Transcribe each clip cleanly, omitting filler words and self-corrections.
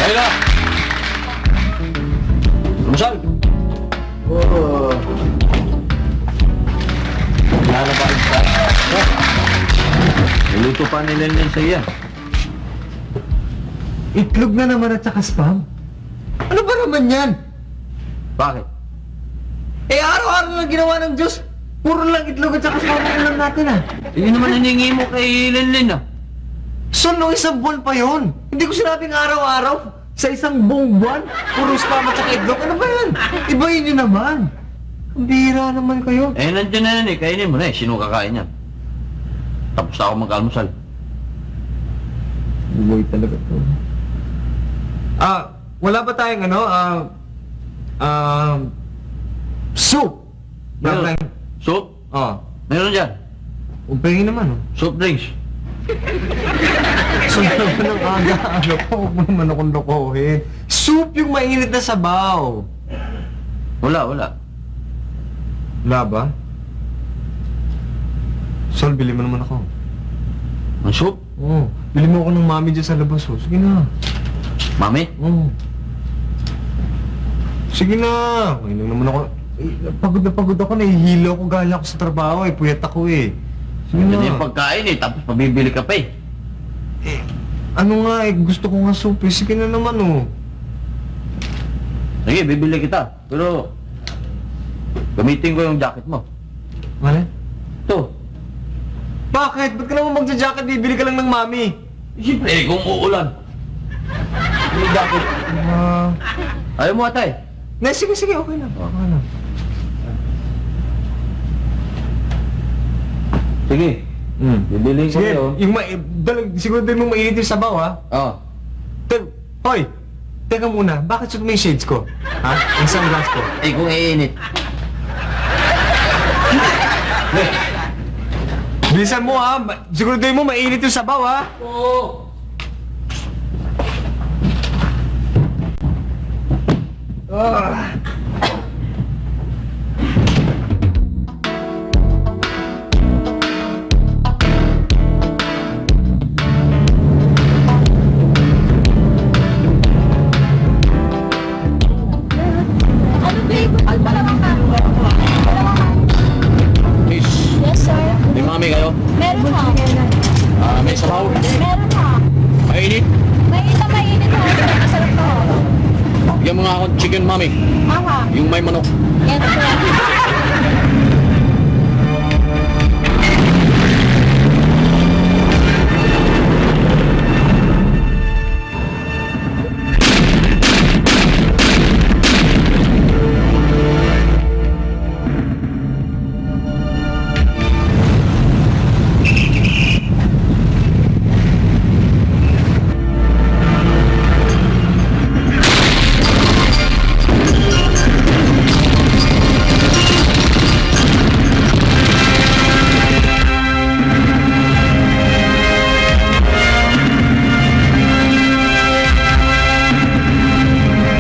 Ayun na! Lumusal! Oh. Lalabahin ka. Niluto pa nila nila sa iya. Itlog na naman at saka spam. Ano ba naman yan? Bakit? Eh, araw-araw lang ginawa ng Diyos. Puro lang itlog at saka spam ang ulam natin, ah. Yun naman hiningi mo kay Lenlen, ah. So, no, isang buwan pa yon. Hindi ko sinabing araw-araw. Sa isang buong buwan, puro spam at saka itlog. Ano ba yan? Ibahin niyo naman. Ang bihira naman kayo. Eh, nandiyan na yan eh. Kainin mo na eh. Sino kakain yan? Tapos na ako mag-almusal. Buhay talaga to. Wala ba tayong soup? Meron. Meron. Soup? Meron dyan. Umpengin naman, oh. Soup drinks. So, naman ang aga-aga pa. Huwag mo naman akong lokohin. Soup yung mainit na sabaw. Wala. Wala ba? Sol, bili mo naman ako. Ang soup? Oo. Bili mo ako ng mami dyan sa labas, oh. Sige na. Mami? Oo. Sige na. Ngayon lang naman ako. Pagod na pagod ako. Nahihilo ako. Galing ako sa trabaho, eh. Puyat ako, eh. Sige na. Hindi yung pagkain eh. Tapos pabibili ka pa eh. Ano nga, eh. Gusto ko nga soup, eh. Sige na naman, oh. Sige, bibili kita. Pero, gamitin ko yung jacket mo. Ano? Ito. Bakit? Ba't ka naman magja-jacket? Bibili ka lang ng mami. Siyempre eh, kung uulan. Yung jacket. Ayaw mo ata eh. Sige, okay na. Okay na. Sige. Bibili ko Sige, kayo. siguro din mo mainit yung sabaw, ha? Oo. Hoy! Teka muna, bakit suot mo yung shades ko? Ha? Yung sunglass ko? Eh, kung iinit. Bilisan mo, ha? Siguro din mo mainit yung sabaw, ha? Oo. Ano babe? Dalawang ka. Miss, Yes sir. may mami kayo? Meron ha. May sabaw? Meron ha. Mainit? Mainit ha. Masarap to. Bigyan mo nga ako chicken mami. Aha. Yung may manok. Yan sir.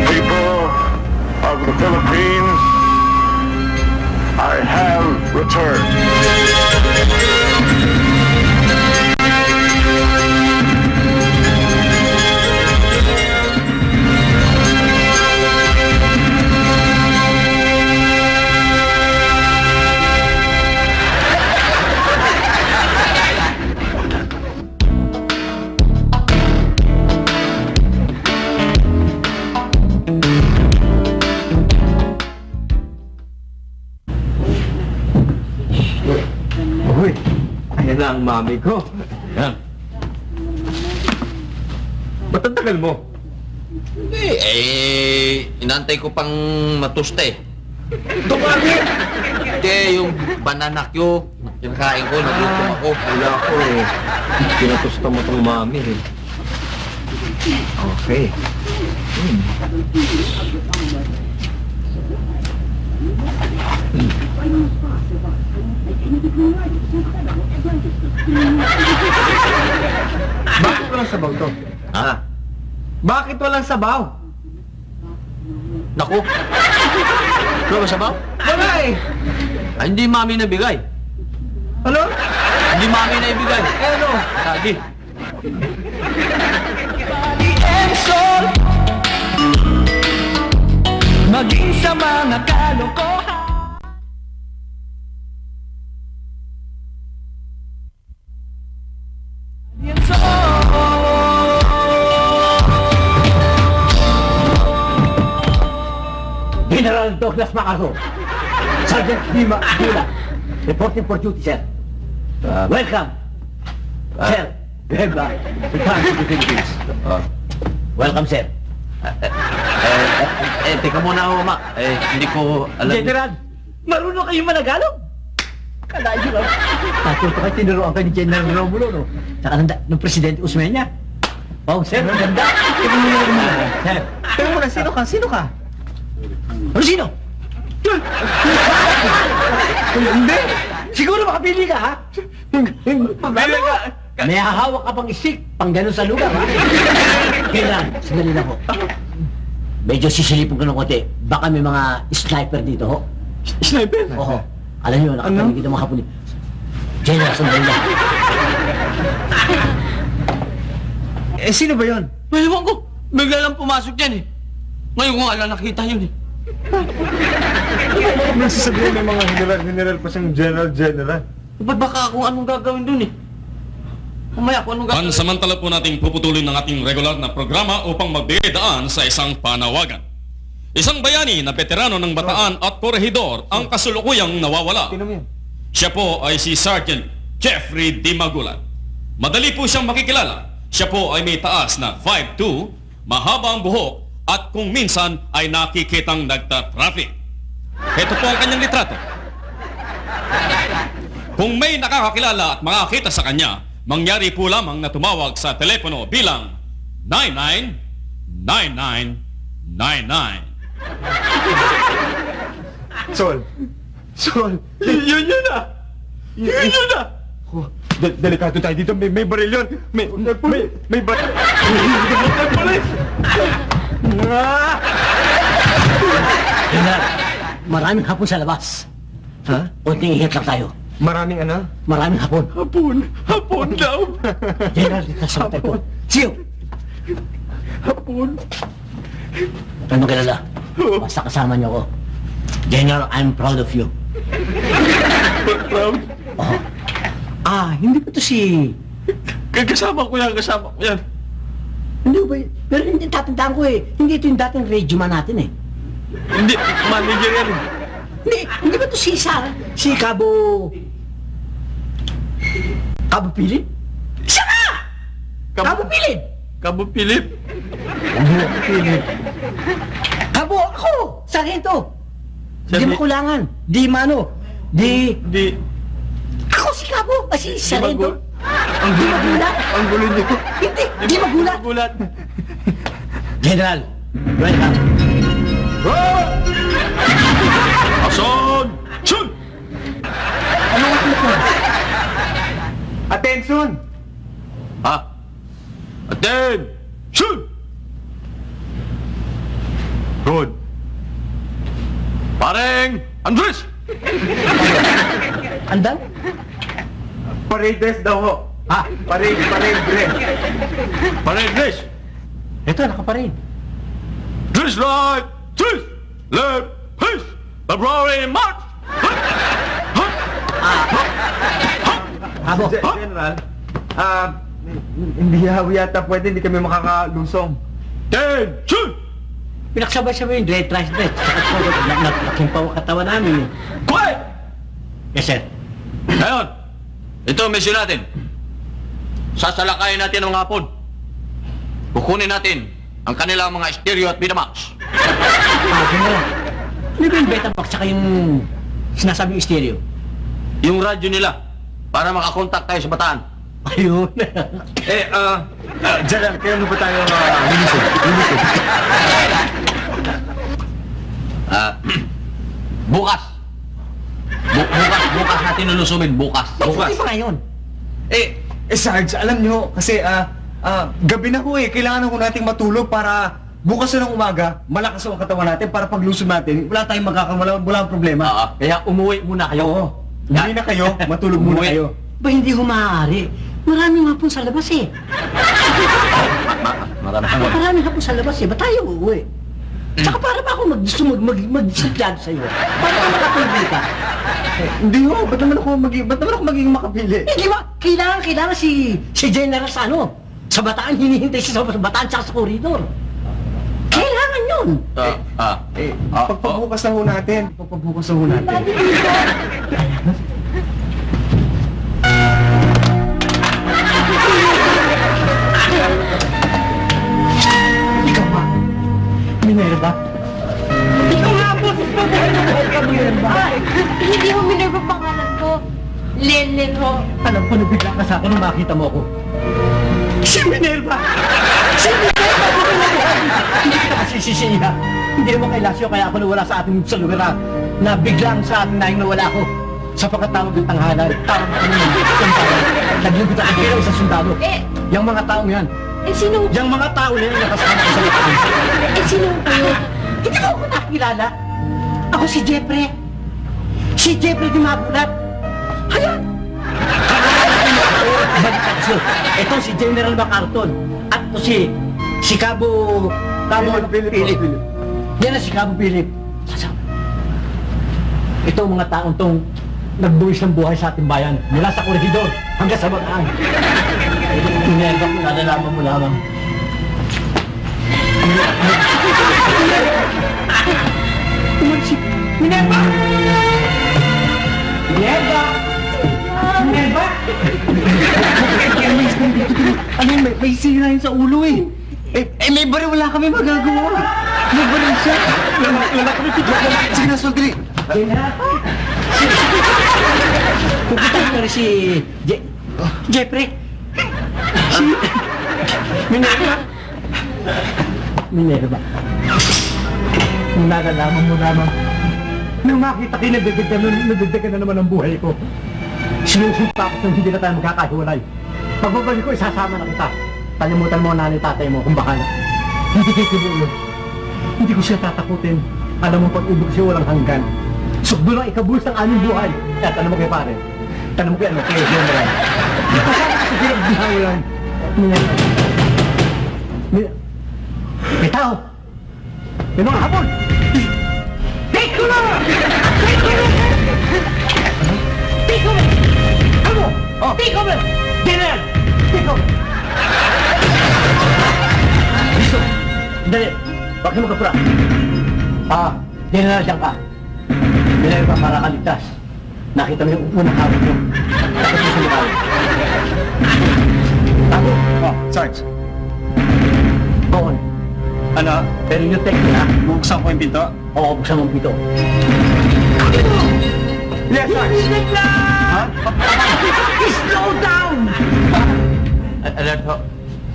People of the Philippines, I have returned. Uy, ayan na ang mami ko. Yan. Ba't ang tagal mo? Hindi, inantay ko pang matuste. Dumami! Hindi, yung banana Q, kinakain ko, nagluto ako. Wala ko, eh. Pinatusta mo tong mami, eh. Okay. Bakit walang sabaw to? Ha? Bakit walang sabaw? Naku! Ano ba sabaw? Wala eh! Ay, hindi mami nabigay. Ano? Hindi mami na ibigay. Eh ano? Lagi. Body and soul. Maging sa mga kalokohan. Yan sa General Douglas MacArthur, Sergeant Lima Dula, reporting for duty, sir. Welcome. Sir, you have returned to the Philippines. Welcome, sir. Teka muna ho, Mac. Hindi ko alam. General, marunong kayo managalog? Kalain nyo lang. Natuto kayo tinuruan kayo ni General Romulo, no? Saka ng Presidente Usmeña. Oh, sir, maganda. Teka muna. Sir, Teka muna, sino ka? Sino ka? ano sino? Hindi. Siguro makapili ka, ha? Pabili ka. May hahawak ka pang isik, pang ganun sa lugar, ha? Kailan, sandali lang ho. Medyo sisilipin ko ng konti. Baka may mga sniper dito, ho. Sniper? Oo. Alam niyo, nakapaligid ng mga hapon. General, sandali lang. Sino ba yon? Ewan ko, bigla lang pumasok yan eh. Ngayon ko nga lang nakita yun eh. Nagsasabihin may mga general pa siyang general. Ba't baka kung anong gagawin dun eh? Mamaya kung anong gagawin. Pansamantala po nating puputulin ng ating regular na programa upang magbigay daan sa isang panawagan. Isang bayani na veterano ng Bataan at Corregidor ang kasulukuyang nawawala. Sino mo yan? Siya po ay si Sergeant Jeffrey D. Magulan. Madali po siyang makikilala. Siya po ay may taas na 5'2", mahaba ang buhok at kung minsan ay nakikitang nagta-traffic. Ito po ang kanyang litrato. Kung may nakakakilala at makakita sa kanya, mangyari po lamang na tumawag sa telepono bilang 9999. Sol. Yun na! Yun na! Delikado tayo dito. May baril yun. May baril. General, maraming hapon sa labas. Ha? Unting ihit lang tayo. Maraming ano? Maraming hapon. Hapon daw. General, kasama tayo po. Siyo! Hapon. Ano kilala? Basta kasama niyo ako. General, I'm proud of you. Proud? Oh. Hindi ba to si... Kasama ko yan. Hindi ba? Pero hindi tatandaan ko eh. Hindi ito yung dating radio man natin eh. Hindi, manager yan eh. Hindi ba to si Sarah? Si Cabo Philip? Siya nga! Cabo Philip! Cabo Philip. Cabo ako! Sargento! Di Sabi- makulangan. Di mano. Di... Di, Ako si Cabo! Si Sargento. ang Di magulat. Ang gulo niyo. Hindi! Di magulat. Gulat. General, welcome. Ason! Shoot! Ano nga ito? Attention! Ha? Shoot! Good. Pareng Andres! Andan? Parade dress daw ho. Parade dress. Pareng Andres! Ito, nakaparin. Dress right! Dress! Left! Push! February March! Cabo. General, hindi yata pwede, hindi kami makakalusong. Shoot! Pinagsabay-sabay yung dread, trash, dread. Laking pa ang katawan namin eh. Quiet! Yes, sir. Ngayon, ito ang mission natin. Sasalakayin natin ang mga hapon. Kukunin natin ang kanilang mga stereo at Betamax. General. Ano ba yung Betamax saka yung sinasabing stereo? Yung radyo nila para makakontak tayo sa Bataan. Ayun. General, kaya ano ba tayo Bukas. Bukas natin lulusumin. Bukas. Hindi pa ngayon. Sarge, alam nyo, kasi gabi na ho kailangan na ho nating matulog para bukas na ng umaga, malakas ang katawan natin para paglusog natin, wala tayong walang problema. Kaya umuwi muna kayo. Hindi na kayo, matulog muna Umuwi. kayo. Ba hindi ho maaari? Maraming hapon sa labas eh. Marami kang Maraming hapon sa labas eh. Ba't tayo uuwi? Tsaka para ba ako magsuplado sa'yo? Para ka makapili ka? Hindi ho, ba't naman ako magiging makapili? Eh, di ba? Kailangan si General sa ano? Sa Bataan, hinihintay siya sa Bataan tsaka sa koridor. Kailangan yun. Pagpabukas na ho natin. Pagpabukas na ho natin. Ikaw ba? Minerva? Ikaw nga po! Buhay ka, Minerva! Hindi ho Minerva pangalan ko. Lenlen ho. Alam ko, nabigla ka sa akin nung makita mo ako. Si Minerva! Si Minerva! Hindi kita masisisiya. Hindi naman kay Lasio kaya ako nawala sa ating sa lugar na biglang sa atin na yung nawala ko. Sa pagkatawag ng tanghalan, tawag ako ng sundalo. Naglugod ako bilang isang sundalo. Yang mga taong yan. Sino? Yang mga tao na yung nakasama ko sa Bataan. Sino kayo? Hindi mo ako nakilala. Ako si Jeffrey. Si Jeffrey di mabulat. Ayan! Balikat. Ito si General MacArthur. At ito si Cabo Philip. Yan na si Cabo Philip. Ito ang mga taong tong nagbuwis ng buhay sa ating bayan. Mula sa koridor hanggang sa Bataan. Ito ang Minerva kung nalalaman mo lamang. Umansip! Minerva! Minerva! Minerva! Ano yun, may sira yun sa ulo eh. May baril, wala kami magagawa. May baril siya. Wala kami pigla. Sige na, sandali. Pupuntahan ko rin si Jeffrey. Minerva. Minerva. Kung nalalaman mo lamang, nang makita kayo nabigdagan na naman ang buhay ko. Sinusumpa ko hindi na tayo magkakahiwalay. Pagbabalik ko, isasama na kita. Talimutan mo ang nanay tatay mo kung bahala. Hindi kayo kibulo. Hindi ko siya tatakutin. Alam mo, pag-ibig siya walang hanggan. Sugdo lang ikabulos ng aming buhay. At alam mo kay pare, tanong mo kay ano, kay General. Kasama ka sa pinagbihawalan. May tao! May mga hapon! Take cover! Take cover! Take cover! Ano? Take cover! General! Take cover! Listo! Dali! Huwag ka magkapura. General dyan ka. General ka para kaligtas. Nakita mo yung unang hawak mo. Tapos mo sa mukha. Tago! Sarge. Go on. Ano? Pero yung take na, Buksan ko yung pinto? oo, buksan mo ang pito. Yes, Sarge. Ha? Slow down! Alert ho.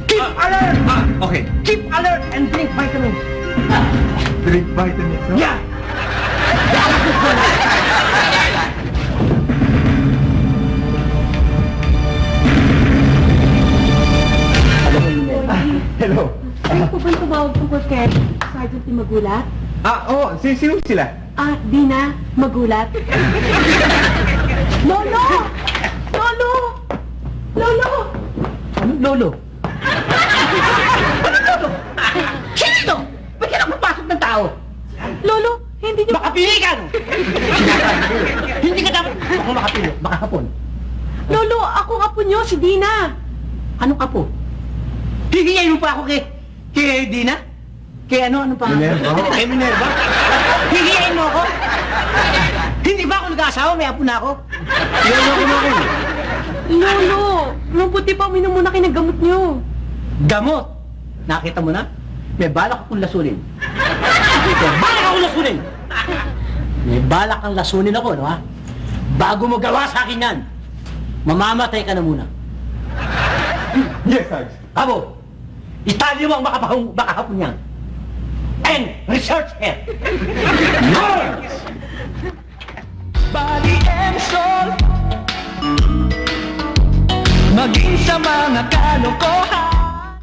Keep alert! Okay. Keep alert and drink vitamins. Drink vitamins, no? Yeah! Alam mo yun eh. Hello. Ano po bang tumawag tungkol kay Sergeant Magulat? Oo. Sino sila? Dina Magulat. Lolo! Lolo! Lolo! Ano, Lolo? Ano, Lolo? Sino ito? Ba't ka napapasok ng tao? Lolo, hindi niyo... Makapili ka, no? Hindi ka dapat... Baka makapili. Baka hapon. Lolo, ako nga po niyo, si Dina. Anong kapo? Hihingayin mo pa ako kay Dina? Kay ano pa? Minerva. Kay Minerva? Hihingayin mo ako? Hindi ba ako nag-aasawa? May apo na ako? Lolo ko na ako. Lolo, mabuti pa uminom muna kayo ng gamot niyo. Gamot! Nakita mo na? May balak akong lasunin. May balak akong lasunin! May balak kang lasunin ako, no ha? Bago mo gawa sa akin yan, mamamatay ka na muna. Yes, Sarge. Abo, itali mo ang makahapon niyan. And research here. Nerds! Body and soul, maging sa mga kalokohan.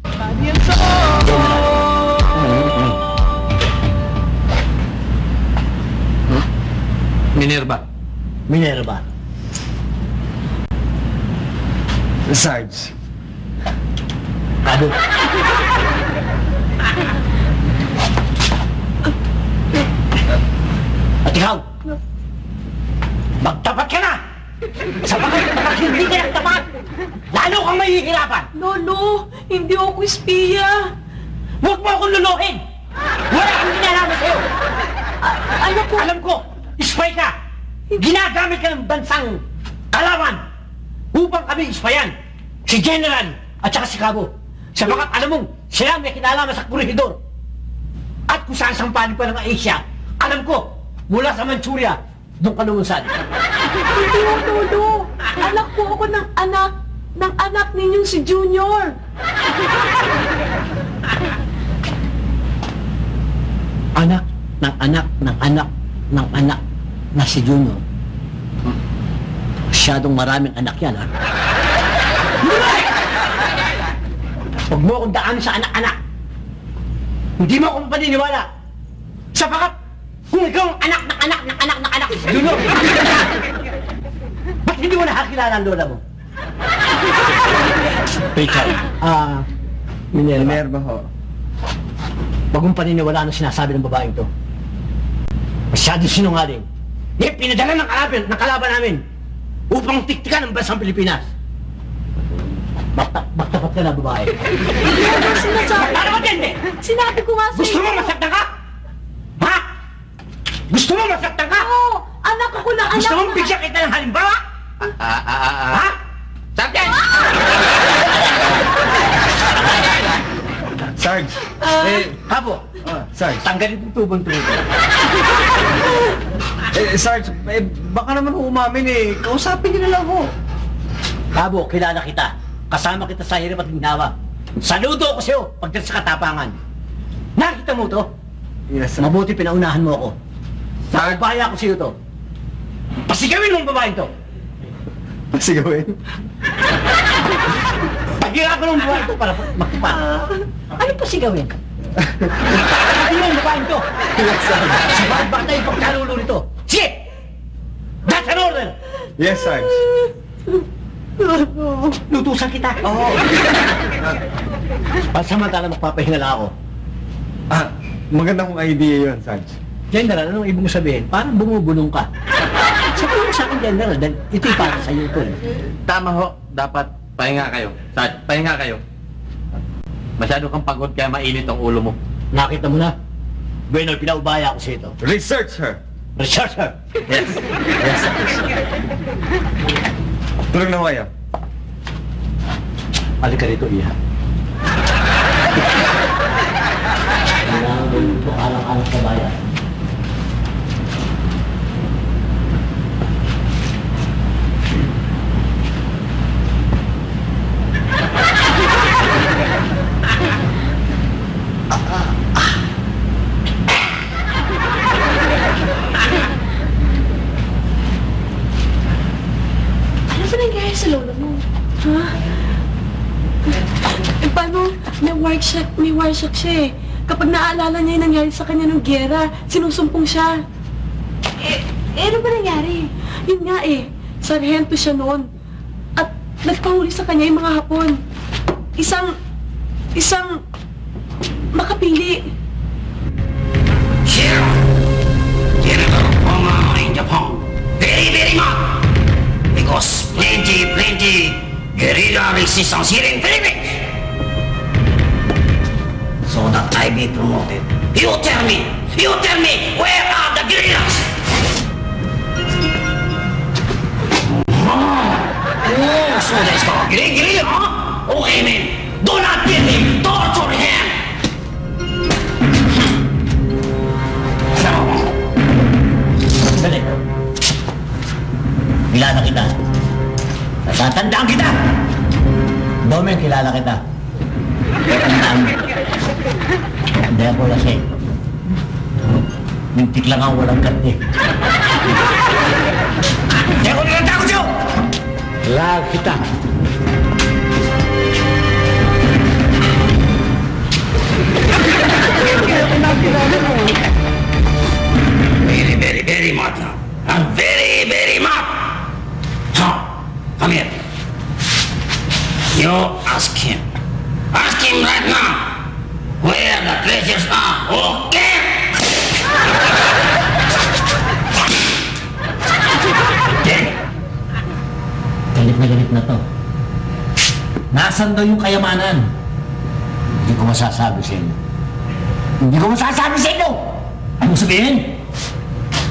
Body and soul. Minerva. Minerva. Sarge. Cabo. At ikaw, magtapat ka na! Sapagkat kapag hindi ka nagtapat, lalo kang mahihirapan! Lolo, hindi ako espiya. Huwag mo akong luluhin! Wala akong ginalaman sa'yo! Ano po? Alam ko, spy ka! Ginagamit ka ng bansang kalaban upang kami ispayan! Si General at saka si Cabo! Sapagkat alam mong sila may kinalaman sa korehidor! At kung saan sampaling pa ng Asia, alam ko, mula sa Manchuria, doon ka lumusad. Hindi ako, Lolo. Anak po ako ng anak ninyong si Junior. Anak ng anak ng anak ng anak na si Junior. Masyadong maraming anak yan, ha? Huwag mo akong daanin sa anak-anak. Hindi mo ako paniniwala. Sapagat, kung ikaw ang anak ng anak ng anak ng anak ni si Junior, ba't hindi mo nakakilala ang lola mo? Richard. Minerva. Minerva ho. Huwag mong paniniwala ang sinasabi ng babaeng to. Masyadong sinungaling. Eh, pinadala ng kalaban namin upang tiktikan ang bansang Pilipinas. Magtapat ka na, babae. Lolo, sinasabi. Paano ka din, eh? Sinabi ko nga sa Gusto mo masaktan ka? Ha? Gusto mo masaktan ka? Oo, anak ako na anak. Gusto mong bigyan kita ng halimbawa? Ha? Sergeant! Sarge. Kabo, Sarge. tanggalin yung tubong tuloy. Sarge, baka naman ho umamin eh. Kausapin niyo na lang ho. Kabo, kilala kita. Kasama kita sa hirap at ginawa. Saludo ako sa'yo pagdating sa katapangan. Nakita mo to? Yes, sir. Mabuti pinaunahan mo ako. Nakabaya ko sa'yo to. Pasigawin mo ang babaeng to. Pasigawin. Pagira ko ng babaeng to para magtipan. Ano pasigawin? Pasigawin mo ang babaeng to. Yes, sir. Sa bawat bata yung pagkalulo nito. Sige! That's an order! Yes, Sarge. Lutusan kita. Oo. Pansamantala magpapahinga lang ako. Magandang idea yun, Sarge. General, anong ibig mo sabihin? Parang bumubulong ka. Sabihin mo sa akin, General, dahil ito'y para sa iyo to. Tama ho, dapat pahinga kayo. Sarge, pahinga kayo. Masyado kang pagod kaya mainit ang ulo mo. Nakita mo na? Bueno, pinaubaya ako sa ito. Research her. Researcher! Yes. Yes, Sarge. Tulog na ho kayo. Halika rito, Iha. Kailangan mo ito alang-alang sa bayan. Ano ba nangyari sa lolo mo? Ha? Eh, paano? May wireshock siya eh. Kapag naaalala niya yung nangyari sa kanya ng giyera, sinusumpong siya. Ano ba nangyari? Yun nga eh, sarhento siya noon. At nagpahuli sa kanya yung mga Hapon. Isang makapili. General Poma in Japan. Very, very much. Because plenty guerrilla resistance here in Philippines. So that I be promoted. You tell me, where are the guerrillas? Oh, so that's called guerrilla, huh? Okay, man. Do not kill him. Torture him. Dali. Kilala kita. Natatandaan kita! Domen, kilala kita. Tandaan mo. Hindi ako lasing. Mintik lang ang walang kante. Hindi ako nilatakot sa'yo! Kilala kita. Very much. And very much. come here. You ask him. Ask him right now where the treasures are. Okay? Then, Galit na to. Nasaan daw yung kayamanan? Hindi ko masasabi sa inyo. Hindi ko masasabi sa inyo! Ano sabihin?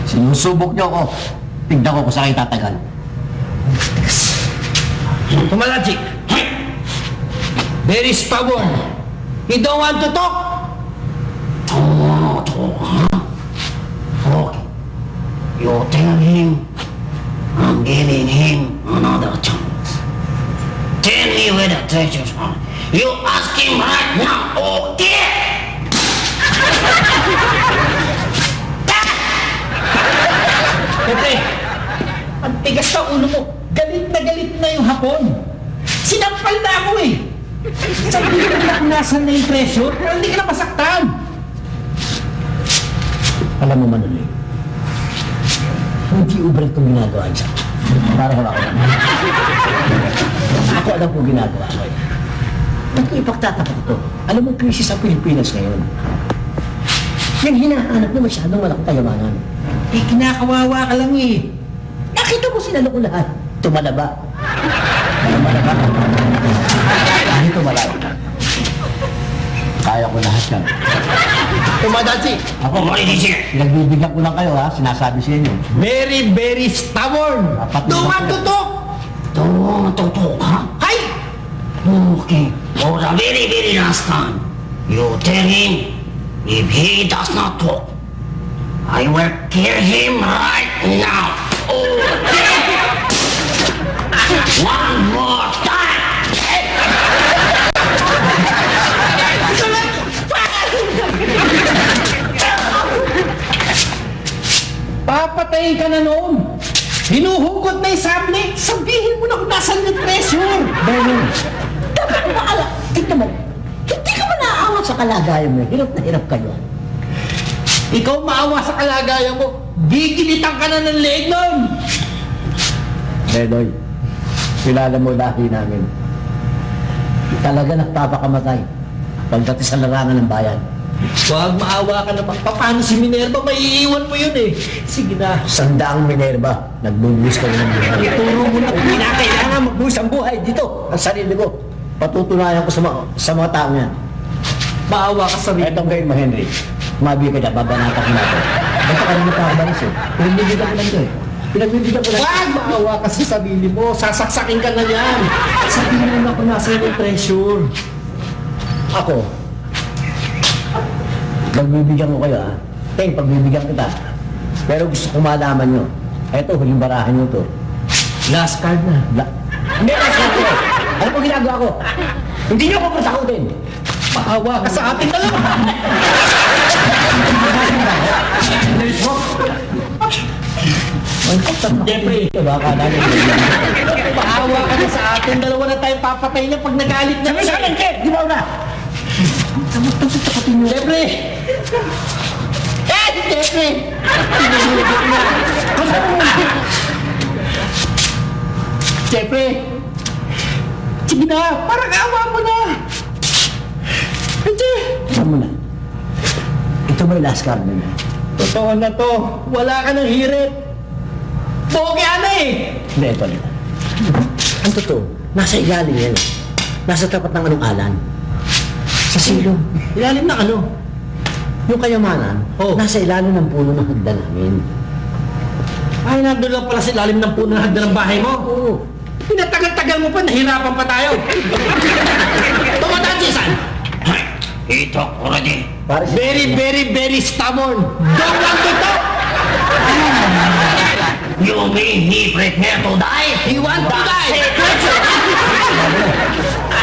Sinusubok niyo ako. Tignan ko kung saan kayo tatagal. Tumalaji! Very stubborn. You don't want to talk? okay. You tell him I'm giving him another chance. Tell me where the treasures are. You ask him right now, okay? Pepe, ang tigas na ulo mo. Galit na yung hapon. Sinampal na ako eh. Sabihin mo na kung nasan na yung treasure, pero hindi ka na masaktan. Alam mo, Manoli, hindi ubra itong ginagawa niya. Para wala ko naman. Ako alam kong ginagawa ko eh. Ba't ko ipagtatapat ito? Alam mo, krisis ang Pilipinas ngayon. Yung hinahanap na masyadong malaking kayamanan. Eh, kinakawawa ka lang eh. Nakita mo sila ko lahat. Tumalaba. Tumalaba. Hindi tumalaba. Kaya ko lahat yan. Tumadachi! Ako, Maridichi. Pinagbibigyan ko lang kayo ha, sinasabi sa inyo. Very, very stubborn! Duman tutok! Tutok, ha? Hay! Okay. For the very, very last time, you tell him if he does not talk, I will kill him right now. Okay? One more time. Papatayin ka na noon! Hinuhugot na yung sable! Sabihin mo na kung nasan yung treasure! Benon, dapat mo alam. Tignan mo, hindi ka ba naaawa sa kalagayan mo? Hirap na hirap kayo. Ikaw maawa sa kalagayan mo, gigilitan ka na ng leeg nun! Benoy, kilala mo lahi namin. Talaga nagpapakamatay pagdating sa larangan ng bayan. Huwag maawa ka naman. Paano si Minerva? Maiiwan mo yun eh. Sige na. Sandaang Minerva. Nagbubuhis ka ng buhay. Ituro mo na kung kinakailangan magbuhis ang buhay dito. Ang sarili ko. Patutunayan ko sa mga tao yan. Maawa ka sa sarili. Etong gayon mo, Henry. Mabi ka na, babanata ko natin. Basta ka naman kakabalis eh. Pinagbibigyan ko lang ito eh. Pinagbibigyan ko lang. Huwag maawa ka sa sarili mo. Sasaksakin ka na yan. Sabihin mo na kung nasa yung treasure. Ako, pagbibigyan ko kayo, ha? Teng, pagbibigyan kita. Pero gusto ko malaman nyo. Eto, huling barahan nyo to. Last card na. Hindi, last card ko. Ano po ginagawa ko? Hindi nyo ko pasakutin. Maawa ka sa ating dalawa. Jeffrey, baka namin. Maawa ka na sa ating dalawa na tayong papatay niya pag nagalit na. Sa akin, Kev! Di ba una? Tamot-tamot tapatin nyo. Jeffrey! Eh! Jeffrey! Pinahulog na. Jeffrey! Sige na! Parang awa mo na! Hindi! Alam mo na. Ito ba yung last card mo na? Totoo na to. Wala ka ng hirit. Bogey na eh! Hindi, ito nila. Ang totoo, nasa ilalim yan. Nasa tapat ng anong alan. Sa silong. Ilalim na ano? Yung kayamanan, nasa ilalim ng puno ng hagdan namin. Ay, nandun lang pala sa ilalim ng puno ng hagdan ng bahay mo? Oo. Pinatagal-tagal mo pa, nahirapan pa tayo. Tumatang sisan! He talk already. Very, very, very stubborn. Don't want to talk! You mean he prepare to die? He want to die!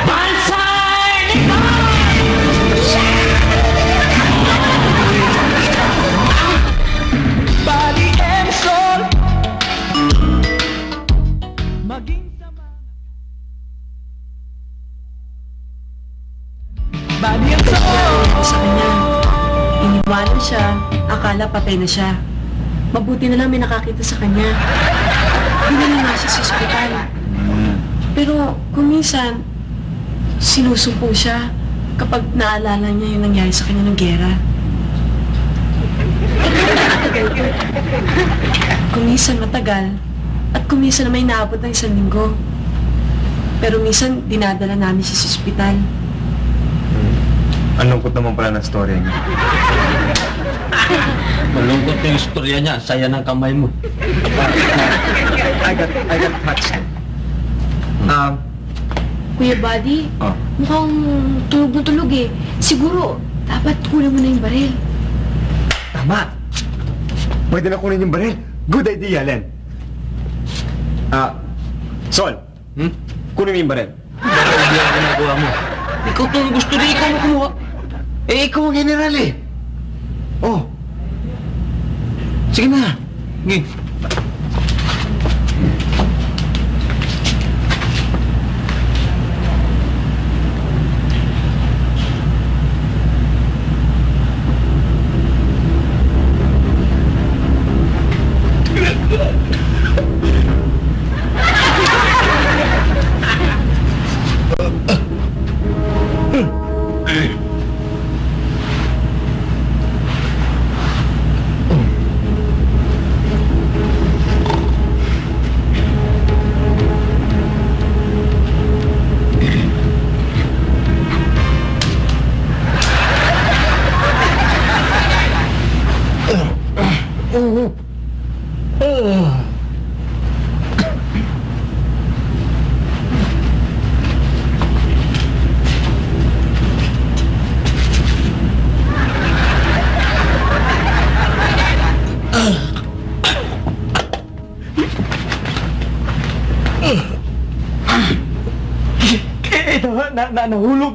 Banzai! Body and soul. Maging sama. Body and soul. Sa kanya, iniwanan siya, akala patay na siya. Mabuti na lang may nakakita sa kanya. Dinala nga siya sa ospital. kung minsan, sinusumpong siya kapag naalala niya yung nangyari sa kanya ng gera. Kung minsan matagal, at kung minsan na may naabot ng 1 linggo. Pero minsan, dinadala namin siya sa ospital. Ang lungkot naman pala ng story niya. Malungkot yung istorya niya. Saya ng kamay mo. I got touched. Kuya Buddy, Oh. mukhang tulog na tulog eh. Siguro, dapat kunin mo na yung baril. Tama. Pwede na kunin yung baril. Good idea, Len. Sol. Kunin mo yung baril. Hindi ang ginagawa mo. Ikaw itong gusto rin ikaw mo kumuha. Eh, ikaw ang general eh. Oh. Sige na. Sige.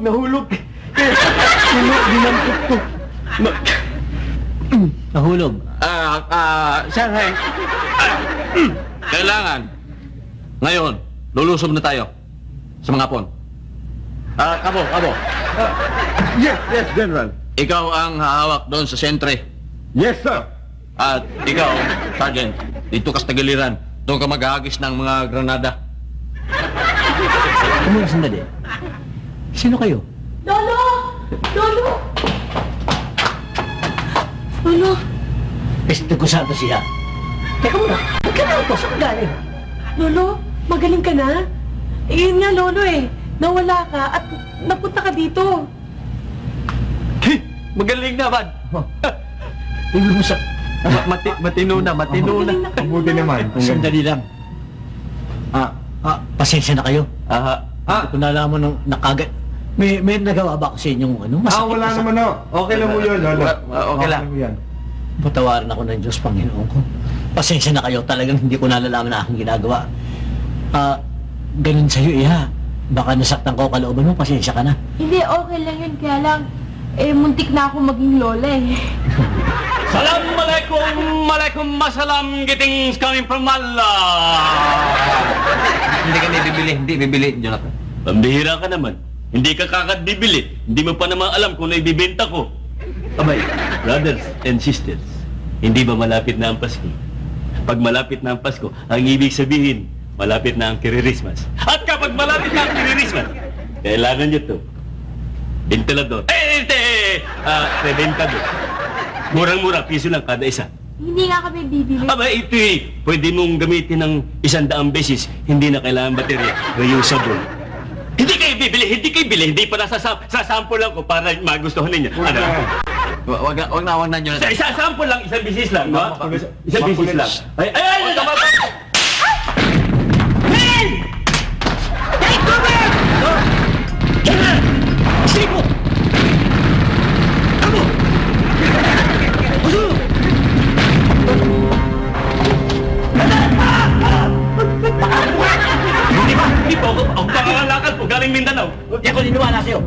Nahulog. Dinampot ko. Nahulog. Sir, hey. Kailangan. Ngayon, lulusob na tayo sa mga pon. Kabo. Yes, General. Ikaw ang hahawak doon sa sentre. Yes, sir. At ikaw, Sergeant, dito ka sa tagiliran. Doon ka maghahagis ng mga granada. Kumuna sandali. Sino kayo? Lolo! Lolo! Lolo! Peste ko sa siya. Teka muna, huwag ka na ito. Saan galing? Lolo, magaling ka na? Eh, yun nga, Lolo eh. Nawala ka at napunta ka dito. Magaling naman. Tingnan mo sa... Matino na. Magaling na kayo. Mabuti naman. Sandali lang. Pasensya na kayo. Ah, Kung nalaman ng nakagad. May nagawa ba ako sa inyong ano? Masakit wala na sa- naman no. Okay lang mo yun, Lolo. Okay lang. mo yan. Patawarin ako ng Diyos, Panginoon ko. Pasensya na kayo. Talagang hindi ko nalalaman na aking ginagawa. Ganun sa'yo, Iha. Baka nasaktan ko kalooban mo. Pasensya ka na. Hindi, okay lang yun. Kaya lang, muntik na ako maging lola eh. Assalamualaikum, masalam, greetings coming from Allah. Hindi ka hindi bibili, Jonathan. Pambihira ka naman. Hindi ka kakad bibili. Hindi mo pa naman alam kung naibibenta ko. Abay, brothers and sisters, hindi ba malapit na ang Pasko? Pag malapit na ang Pasko, ang ibig sabihin, malapit na ang Kirirismas. At kapag malapit na ang Kirirismas, kailangan nyo to. Ventilador. Reventador. Murang-mura, piso lang kada isa. Hindi nga kami bibili. Aba, ito eh. Pwede mong gamitin ng 100 beses. Hindi na kailangan baterya. Reusable. Hindi kayo bibili. Hindi pa sasample lang ko para magustuhan ninyo. Ano? Wag na, Jonathan. Sa sample lang, isang beses lang. No? Isang beses lang. Ay! Hindi po ako. Ang pangangalakal po, galing Mindanao. Hindi ako niniwala sa'yo.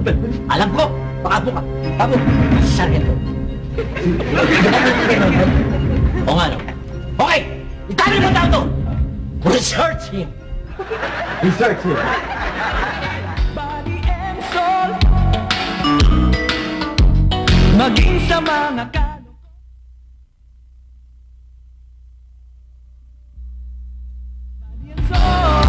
Alam ko, pakabo ka. Kabo, sargento. O nga no? Okay! Itali mo tao to! Research him! Research him. Body and soul. Maging sa mga body and soul.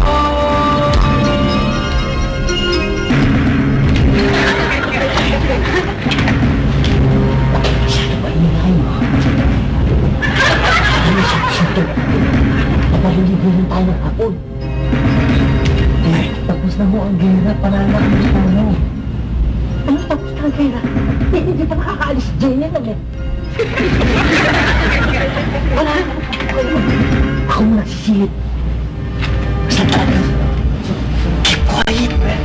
Tapos na ho ang gera, panalak mo sa ano. Ano tapos na ang pera? Hindi pa nakakaalis si Jenny lang eh. Wala na. Ako muna sisilip. Sa taas. Keep quiet, man.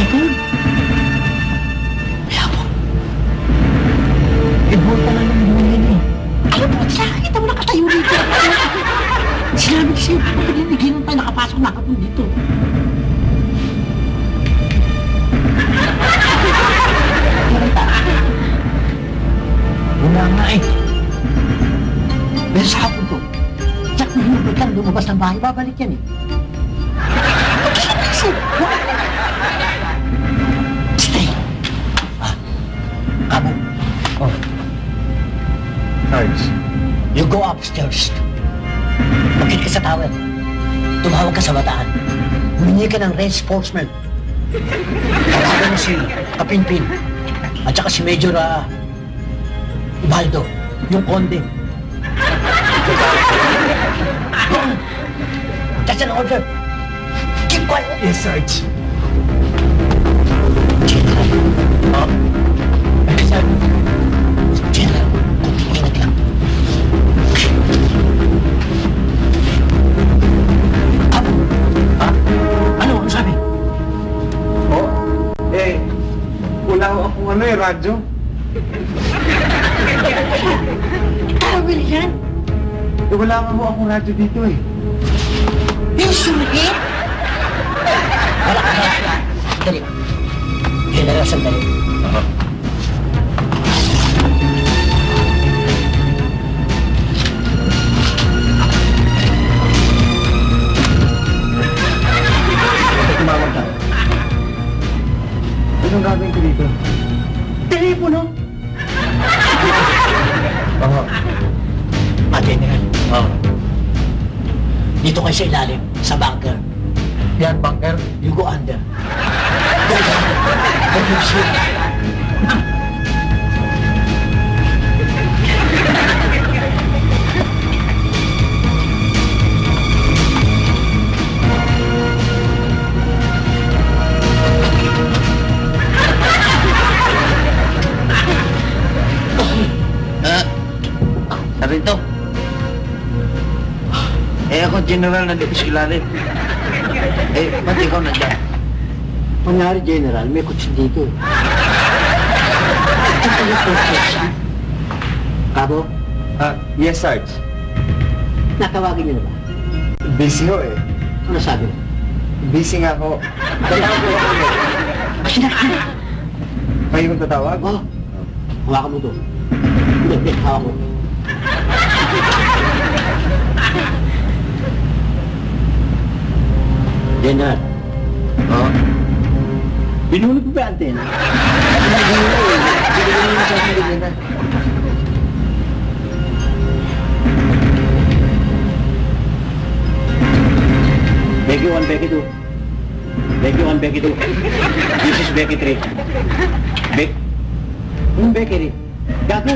Ibon. Yabon. Ibon pa lang ng buhay eh. Alam mo, nakakita mo nakatayo dito. Sinabi ko sa'yo, pagpapaliniginan tayo nakapasok na kapon dito. Wala nga eh. Pero sa hapon to, tsak na hinubad lang lumabas ng bahay, babalik yan eh. Kasi, stay. Kamo. Oh. Sarge. You go upstairs. Magkit ka sa tower. Tumawag ka sa bataan. Humingi ka ng reinforcement. Tawagan mo si Kapinpin. At saka si Major Ubaldo, yung konde. That's an order. Keep quiet. Yes, Sarge. General. General, kunting ingat lang. Ano? Ano sabi? Oh, wala ko akong radyo. Tawil yan. Wala nga ho akong radyo dito eh. Yung sulit? Wala ka na. Sandali. General, sandali. Tumawag ka. Anong gagawin ko dito? Telepono. Oo. General. Dito kayo sa ilalim, sa bunker. Yan, bunker. You go under. Go down. Go to sleep. Sarito. Ako, General, nandito sa ilalim. Ba't ikaw nandiyan? Mangyari, General, may kutsi dito. Kabo, Yes, Sarge. natawagin niyo na ba? Busy ho eh. Ano sabi? Busy nga ho. Tatawag ko ako. Sinakit! Kayo kong tatawag? Oh, hawakan mo to. Hindi, hawak mo. General. Oo. Binulog mo ba yung antena? Becky 1, Becky 2. Becky 1, Becky 2. This is Becky 3. Anong Becky 3? Gago!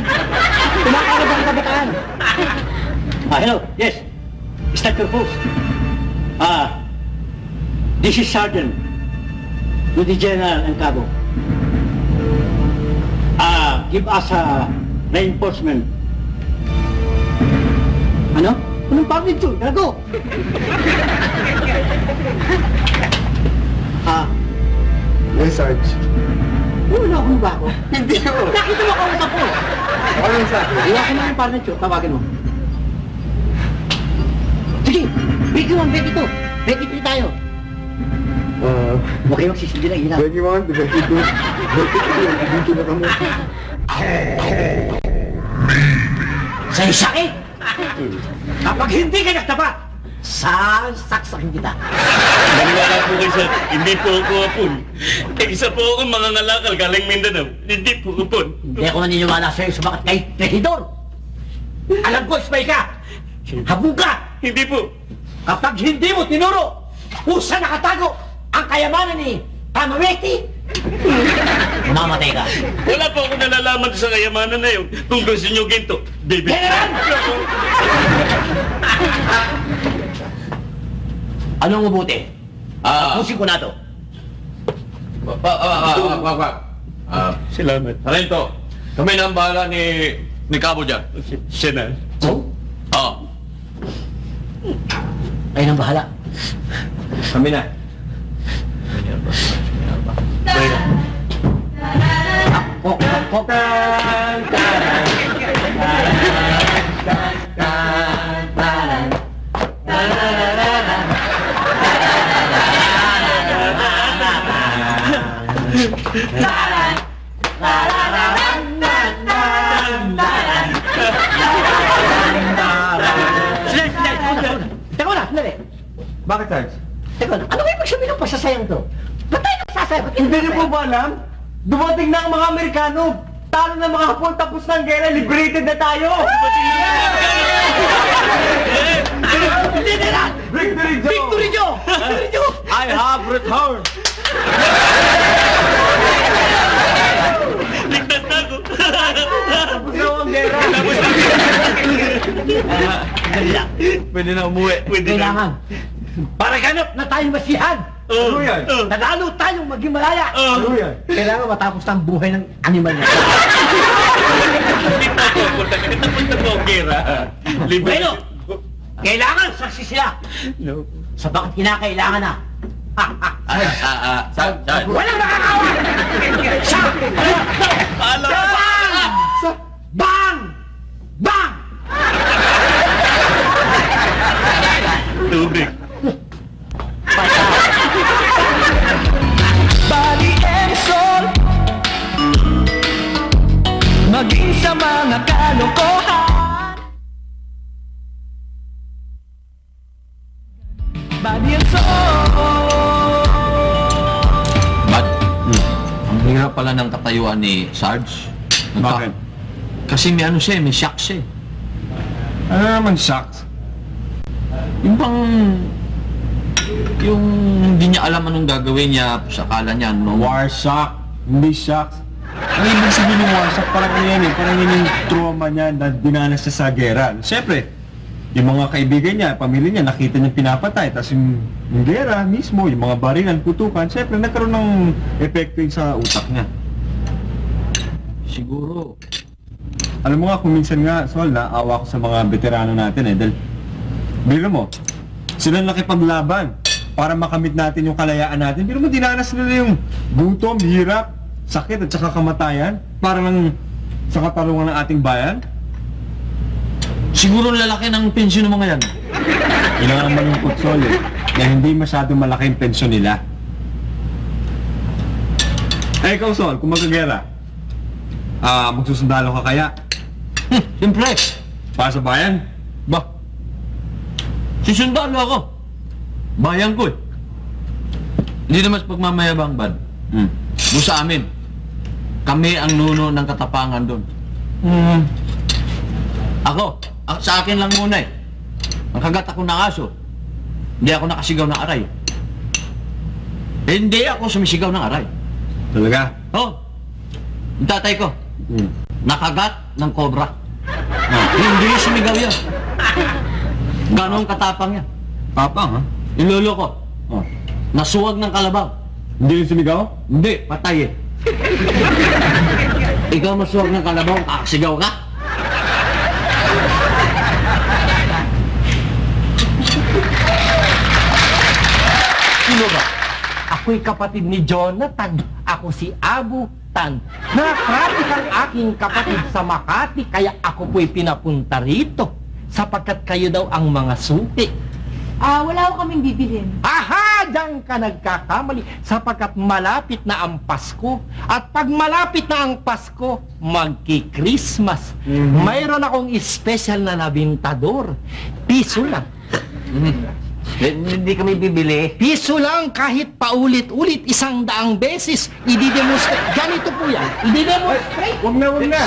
Tumakarap ang kabataan! Hello, yes. Start your post. This is Sergeant. With the General and Cabo. Give us a reinforcement. Ano? Anong public to? Gago! Yes, Sarge. Wala akong ba ako? Hindi ho. Nakita mo kausap ko! Ano yung sabi? Iwakan mo yung partner, Cho. Tawagin mo. Sige! Becky 1, Becky 2. Becky 3 tayo. Huwag kayo magsisindi ng ilaw. 21, 22, 23, dito na kami. Sa sakit! Kapag hindi ka nagtapat, sasaksakin kita. Maniwala po kayo, sir. Hindi po ako apon. Isa po akong mga ngalakal galing Mindanao. Hindi po apon. Hindi ako naniniwala sa'yo sumakat kay Tehidor. Alam ko, spy ka! Habog ka! Hindi po. Kapag hindi mo tinuro kung saan nakatago ang kayamanan ni Tamaweti, Mamamatay ka. Wala po ako nalalaman sa kayamanan na yun. Kung gusto nyo ginto, baby. Anong mabuti? Ah. Tapusin ko na to. Salamat. Sarento, kami na ang bahala ni Cabo dyan. Siya na. Oh? Oo. Kayo nang bahala. Kami na. Kok, kok, kok. Teka na, sandali. Bakit, Sarge? Teka na, ano kayo magsabi ng pasasayang to? Ba't tayo nagsasaya? Ba't Hindi niyo po ba alam? Dumating na ang mga Amerikano. Talo na mga Hapon, tapos na ang gera, liberated na tayo! Hindi nila! Victory, Joe! Victory nyo! Victory nyo! I have returned! Ligtas na ako. Tapos na ang gera! Pwede na umuwi. Kailangan. Para ganap na tayong masihan. Ano yan? Nanalo tayong maging malaya. Ano yan? Kailangan matapos na ang buhay ng animal na. Punta na po ang gera. Bueno, kailangan saksi sila. No. Sa bakit kinakailangan na? Sarge. Walang makakawan! Sa! Bang! Bang! Tubig. Body and soul, maging sa mga kalokohan. Body and soul. Bad. Ang hirap pala ng katayuan ni Sarge. Bakit? Kasi may ano siya, may shock siya. Ano naman shocks? Yung bang... Yung hindi niya alam anong gagawin niya sa kala niya, no? War shock, hindi shocks. Ang ibig sabihin ng war shock, parang ano yan eh, parang yun yung trauma niya na dinanas siya sa gera. Siyempre, yung mga kaibigan niya, pamilya niya, nakita niya pinapatay, tapos yung gera mismo, yung mga barilan, putukan, siyempre nagkaroon ng epekto yun sa utak niya. Siguro. Alam mo nga, kung minsan nga, Sol, naawa ko sa mga veterano natin eh, dahil, biro mo, sila nakipaglaban para makamit natin yung kalayaan natin. Pero mo, dinanas nila yung gutom, hirap, sakit at saka kamatayan para lang sa katarungan ng ating bayan. Siguro lalaki ng pensyon ng mga yan. Yun ang malungkot, Sol, eh, na hindi masyado malaki yung pensyon nila. Eh, ikaw, Sol, kung magkagera, magsusundalo ka kaya? Siyempre. Para sa bayan? Ba? Susundalo ako. Bayan ko eh. Hindi naman sa pagmamayabang, Bad. Doon sa amin. Kami ang nuno ng katapangan doon. Sa akin lang muna eh. Nakagat ako ng aso. Hindi ako nakasigaw ng aray. Hindi ako sumisigaw ng aray. Talaga? Oh, yung tatay ko, nakagat ng kobra. Hindi sumigaw yan. Ganon katapang yan. Tapang, ha? Yung lolo ko, Oh. nasuwag ng kalabaw. Hindi yung sumigaw? Hindi, patay eh. Ikaw masuwag ng kalabaw, kakasigaw ka? Sino ba? Ako'y kapatid ni Jonathan. Ako si Abu Tan. Nakarating ang aking kapatid sa Makati, kaya ako po'y pinapunta rito. Sapagkat kayo daw ang mga suki. Wala ko kaming bibilhin. Aha! Diyan ka nagkakamali sapagkat malapit na ang Pasko. At pag malapit na ang Pasko, magki-Christmas. Mayroon akong special na labintador. Piso lang. Hindi kami bibili. Piso lang kahit paulit-ulit 100 beses. I-demonstrate. Ganito po yan. I-demonstrate. Wag na.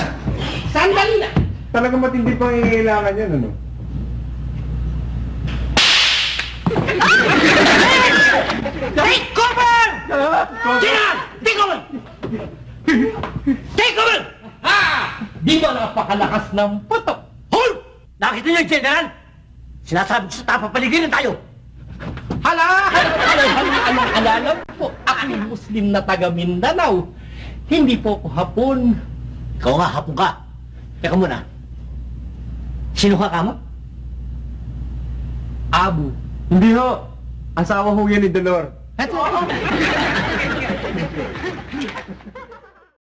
Sandali na. Talagang matindi pang ingailangan yan, ano? Take cover! General! Take cover! Take cover! Di ba napakalakas ng putok? Hold! Nakita niyo, General? Sinasabi ko sa tapapaligiran tayo. Alala po, ako'y Muslim na taga Mindanao. Hindi po ako Hapon. Ikaw nga, hapon ka. Teka muna. Sino ka kamo? Abu. Hindi ho. Asawa ho yan ni Dolor. Eto.